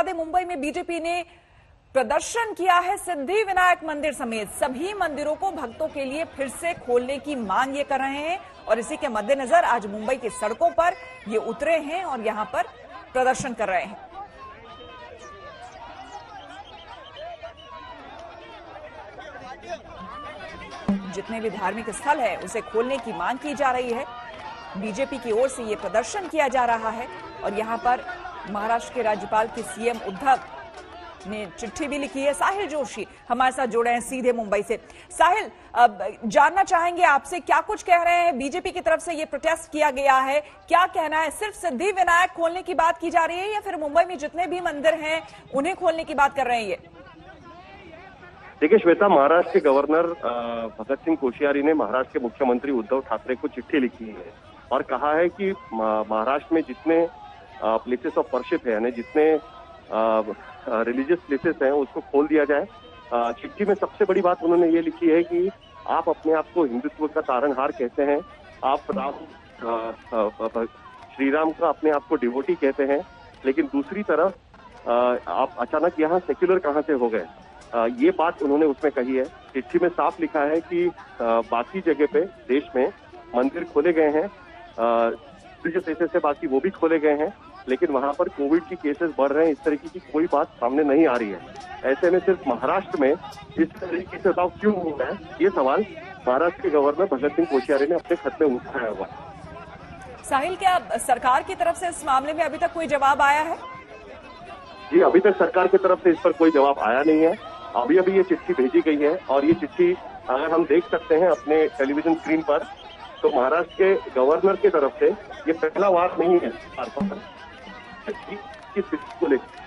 बता दें, मुंबई में बीजेपी ने प्रदर्शन किया है। सिद्धि विनायक मंदिर समेत सभी मंदिरों को भक्तों के लिए फिर से खोलने की मांग ये कर रहे हैं और इसी के मद्देनजर आज मुंबई की सड़कों पर ये उतरे हैं और यहां पर प्रदर्शन कर रहे हैं। जितने भी धार्मिक स्थल है उसे खोलने की मांग की जा रही है। बीजेपी की ओर से ये प्रदर्शन किया जा रहा है और यहां पर महाराष्ट्र के राज्यपाल की सीएम उद्धव ने चिट्ठी भी लिखी है। साहिल जोशी हमारे साथ जुड़े हैं सीधे मुंबई से। साहिल, जानना चाहेंगे आपसे क्या कुछ कह रहे हैं, बीजेपी की तरफ से ये प्रोटेस्ट किया गया है, क्या कहना है? सिर्फ सिद्धि विनायक खोलने की बात की जा रही है या फिर मुंबई में जितने भी मंदिर हैं उन्हें खोलने की बात कर रहे हैं? ये देखिए श्वेता, महाराष्ट्र के गवर्नर भगत सिंह कोश्यारी ने महाराष्ट्र के मुख्यमंत्री उद्धव ठाकरे को चिट्ठी लिखी है और कहा है कि महाराष्ट्र में जितने प्लेसेस ऑफ वर्शिप है, यानी जितने रिलीजियस प्लेसेस हैं उसको खोल दिया जाए। चिट्ठी में सबसे बड़ी बात उन्होंने ये लिखी है कि आप अपने आप को हिंदुत्व का तारनहार कहते हैं, आप श्री राम का अपने आप को डिवोटी कहते हैं, लेकिन दूसरी तरफ आप अचानक यहाँ सेक्युलर कहाँ से हो गए? ये बात उन्होंने उसमें कही है। चिट्ठी में साफ लिखा है कि बाकी जगह पे देश में मंदिर खोले गए हैं, रिलीजियस प्लेसेस से बाकी वो भी खोले गए हैं, लेकिन वहां पर कोविड की केसेस बढ़ रहे हैं, इस तरीके की कोई बात सामने नहीं आ रही है। ऐसे में सिर्फ महाराष्ट्र में इस तरीके से दाव क्यों हो रहा है, ये सवाल महाराष्ट्र के गवर्नर भगत सिंह कोश्यारी ने अपने खत में उठाया हुआ है। साहिल, क्या सरकार की तरफ से इस मामले में अभी तक कोई जवाब आया है? जी, अभी तक सरकार की तरफ से इस पर कोई जवाब आया नहीं है। अभी अभी ये चिट्ठी भेजी गई है और ये चिट्ठी अगर हम देख सकते हैं अपने टेलीविजन स्क्रीन पर, तो महाराष्ट्र के गवर्नर की तरफ से ये पहला वार नहीं है को लेकर।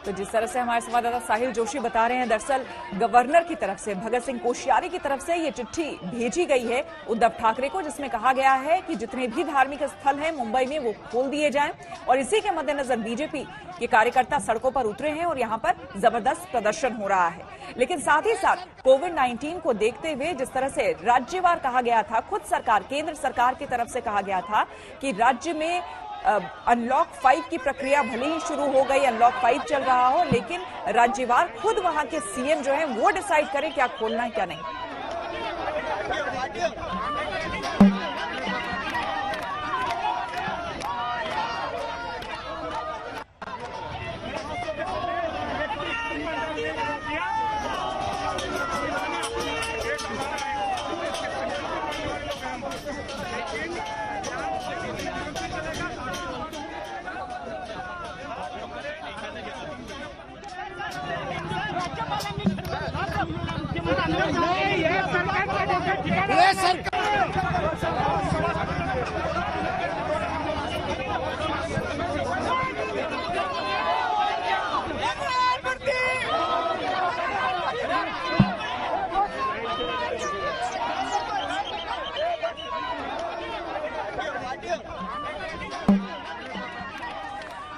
तो जिस तरह से हमारे संवाददाता साहिल जोशी बता रहे हैं, दरअसल गवर्नर की तरफ से भगत सिंह कोश्यारी की तरफ से ये चिट्ठी भेजी गई है उद्धव ठाकरे को, जिसमें कहा गया है कि जितने भी धार्मिक स्थल हैं मुंबई में वो खोल दिए जाएं और इसी के मद्देनजर बीजेपी के कार्यकर्ता सड़कों पर उतरे हैं और यहां पर जबरदस्त प्रदर्शन हो रहा है। लेकिन साथ ही साथ कोविड-19 को देखते हुए जिस तरह से राज्यवार कहा गया था, खुद सरकार, केंद्र सरकार की तरफ से कहा गया था कि राज्य में अनलॉक 5 की प्रक्रिया भले ही शुरू हो गई, अनलॉक 5 चल रहा हो, लेकिन राज्यवार खुद वहां के सीएम जो है वो डिसाइड करें क्या खोलना है क्या नहीं।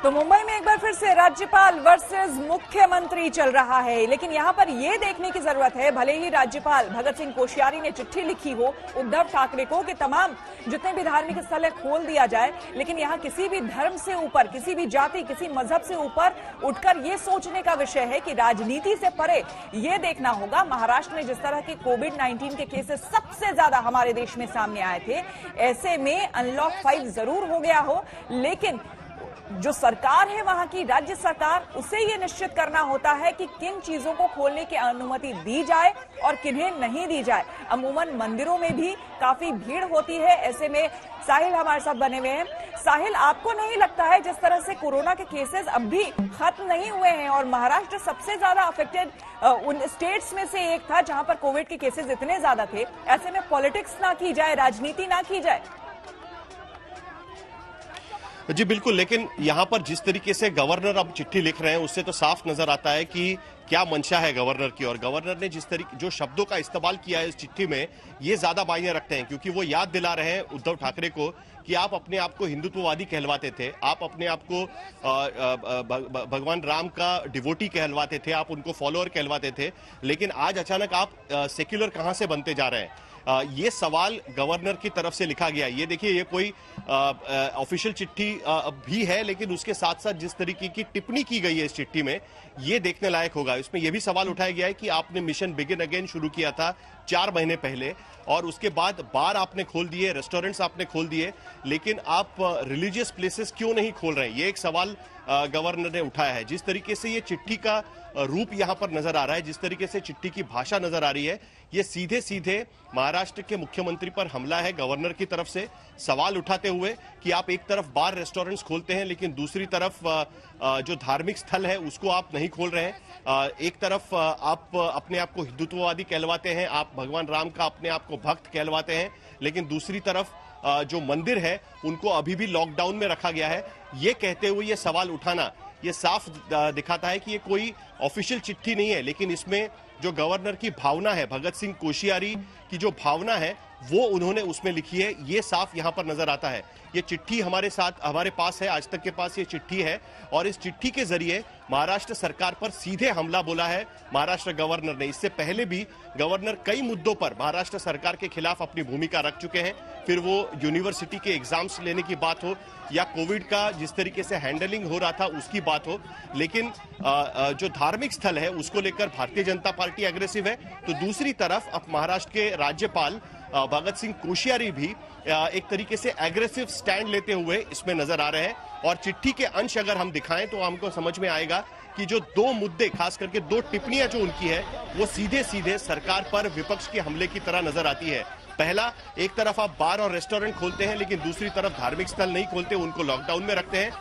तो मुंबई में एक बार फिर से राज्यपाल वर्सेस मुख्यमंत्री चल रहा है, लेकिन यहां पर यह देखने की जरूरत है, भले ही राज्यपाल भगत सिंह कोश्यारी ने चिट्ठी लिखी हो उद्धव ठाकरे को कि तमाम जितने भी धार्मिक स्थल है खोल दिया जाए, लेकिन यहां किसी भी धर्म से ऊपर, किसी भी जाति, किसी मजहब से ऊपर उठकर यह सोचने का विषय है कि राजनीति से परे यह देखना होगा। महाराष्ट्र में जिस तरह के कोविड-19 के केसेस सबसे ज्यादा हमारे देश में सामने आए थे, ऐसे में अनलॉक 5 जरूर हो गया हो, लेकिन जो सरकार है वहां की राज्य सरकार, उसे ये निश्चित करना होता है कि किन चीजों को खोलने की अनुमति दी जाए और किन्हें नहीं दी जाए। अमूमन मंदिरों में भी काफी भीड़ होती है, ऐसे में साहिल हमारे साथ बने हुए हैं। साहिल, आपको नहीं लगता है जिस तरह से कोरोना के केसेस अब भी खत्म नहीं हुए हैं और महाराष्ट्र सबसे ज्यादा अफेक्टेड उन स्टेट्स में से एक था जहां पर कोविड के केसेस इतने ज्यादा थे, ऐसे में पॉलिटिक्स ना की जाए, राजनीति ना की जाए? जी बिल्कुल, लेकिन यहाँ पर जिस तरीके से गवर्नर अब चिट्ठी लिख रहे हैं उससे तो साफ नजर आता है कि क्या मंशा है गवर्नर की, और गवर्नर ने जिस तरीके जो शब्दों का इस्तेमाल किया है इस चिट्ठी में, ये ज्यादा मायने रखते हैं, क्योंकि वो याद दिला रहे हैं उद्धव ठाकरे को कि आप अपने आप को हिंदुत्ववादी कहलवाते थे, आप अपने आप को भगवान राम का डिवोटी कहलवाते थे, आप उनको फॉलोअर कहलवाते थे, लेकिन आज अचानक आप सेक्युलर कहां से बनते जा रहे हैं। ये सवाल गवर्नर की तरफ से लिखा गया है। ये देखिए, ये कोई ऑफिशियल चिट्ठी भी है, लेकिन उसके साथ साथ जिस तरीके की टिप्पणी की गई है इस चिट्ठी में, ये देखने लायक होगा। इसमें यह भी सवाल उठाया गया है कि आपने मिशन बिगिन अगेन शुरू किया था 4 महीने पहले, और उसके बाद बार आपने खोल दिए, रेस्टोरेंट्स आपने खोल दिए, लेकिन आप रिलीजियस प्लेसेस क्यों नहीं खोल रहे हैं? ये एक सवाल गवर्नर ने उठाया है। जिस तरीके से ये चिट्ठी का रूप यहां पर नजर आ रहा है, जिस तरीके से चिट्ठी की भाषा नजर आ रही है, ये सीधे सीधे महाराष्ट्र के मुख्यमंत्री पर हमला है गवर्नर की तरफ से, सवाल उठाते हुए कि आप एक तरफ बार रेस्टोरेंट्स खोलते हैं, लेकिन दूसरी तरफ जो धार्मिक स्थल है उसको आप नहीं खोल रहे हैं। एक तरफ आप अपने आप को हिंदुत्ववादी कहलवाते हैं, आप भगवान राम का अपने आप को भक्त कहलवाते हैं, लेकिन दूसरी तरफ जो मंदिर है उनको अभी भी लॉकडाउन में रखा गया है। ये कहते हुए ये सवाल उठाना, ये साफ दिखाता है कि ये कोई ऑफिशियल चिट्ठी नहीं है, लेकिन इसमें जो गवर्नर की भावना है, भगत सिंह कोश्यारी की जो भावना है, वो उन्होंने उसमें लिखी है। ये साफ यहां पर नजर आता है। ये चिट्ठी हमारे पास है, आज तक के पास ये चिट्ठी है, और इस चिट्ठी के जरिए महाराष्ट्र सरकार पर सीधे हमला बोला है महाराष्ट्र गवर्नर ने। इससे पहले भी गवर्नर कई मुद्दों पर महाराष्ट्र सरकार के खिलाफ अपनी भूमिका रख चुके हैं, फिर वो यूनिवर्सिटी के एग्जाम्स लेने की बात हो या कोविड का जिस तरीके से हैंडलिंग हो रहा था उसकी बात हो, लेकिन जो धार्मिक स्थल है उसको लेकर भारतीय जनता पार्टी एग्रेसिव है। तो दूसरी तरफ अब महाराष्ट्र के राज्यपाल भगत सिंह कोश्यारी भी एक तरीके से एग्रेसिव स्टैंड लेते हुए इसमें नजर आ रहे हैं। और चिट्ठी के अंश अगर हम दिखाएं तो हमको समझ में आएगा कि जो 2 मुद्दे, खास करके 2 टिप्पणियां जो उनकी है, वो सीधे सीधे सरकार पर विपक्ष के हमले की तरह नजर आती है। पहला, एक तरफ आप बार और रेस्टोरेंट खोलते हैं, लेकिन दूसरी तरफ धार्मिक स्थल नहीं खोलते, उनको लॉकडाउन में रखते हैं।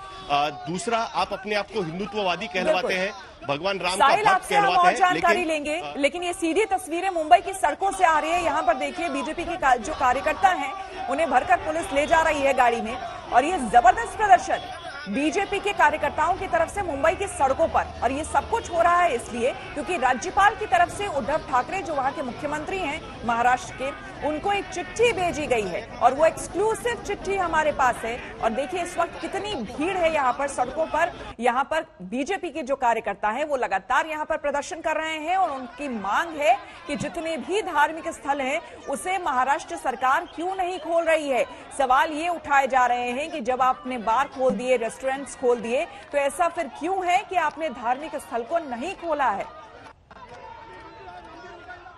दूसरा, आप अपने आप को हिंदुत्ववादी कहलवाते हैं, भगवान राम का भक्त कहलवाते हैं। जानकारी लेंगे, लेकिन ये सीधी तस्वीरें मुंबई की सड़कों से आ रही है। यहाँ पर देखिए, बीजेपी के जो कार्यकर्ता हैं उन्हें भरकर पुलिस ले जा रही है गाड़ी में, और ये जबरदस्त प्रदर्शन बीजेपी के कार्यकर्ताओं की तरफ से मुंबई की सड़कों पर। और ये सब कुछ हो रहा है इसलिए क्योंकि राज्यपाल की तरफ से उद्धव ठाकरे, जो वहां के मुख्यमंत्री हैं महाराष्ट्र के, उनको एक चिट्ठी भेजी गई है, और वो एक्सक्लूसिव चिट्ठी हमारे पास है। और देखिए इस वक्त कितनी भीड़ है यहाँ पर सड़कों पर। यहाँ पर बीजेपी के जो कार्यकर्ता हैं वो लगातार यहाँ पर प्रदर्शन कर रहे हैं, और उनकी मांग है कि जितने भी धार्मिक स्थल हैं उसे महाराष्ट्र सरकार क्यों नहीं खोल रही है। सवाल ये उठाए जा रहे हैं कि जब आपने बार खोल दिए, रेस्टोरेंट्स खोल दिए, तो ऐसा फिर क्यों है कि आपने धार्मिक स्थल को नहीं खोला है।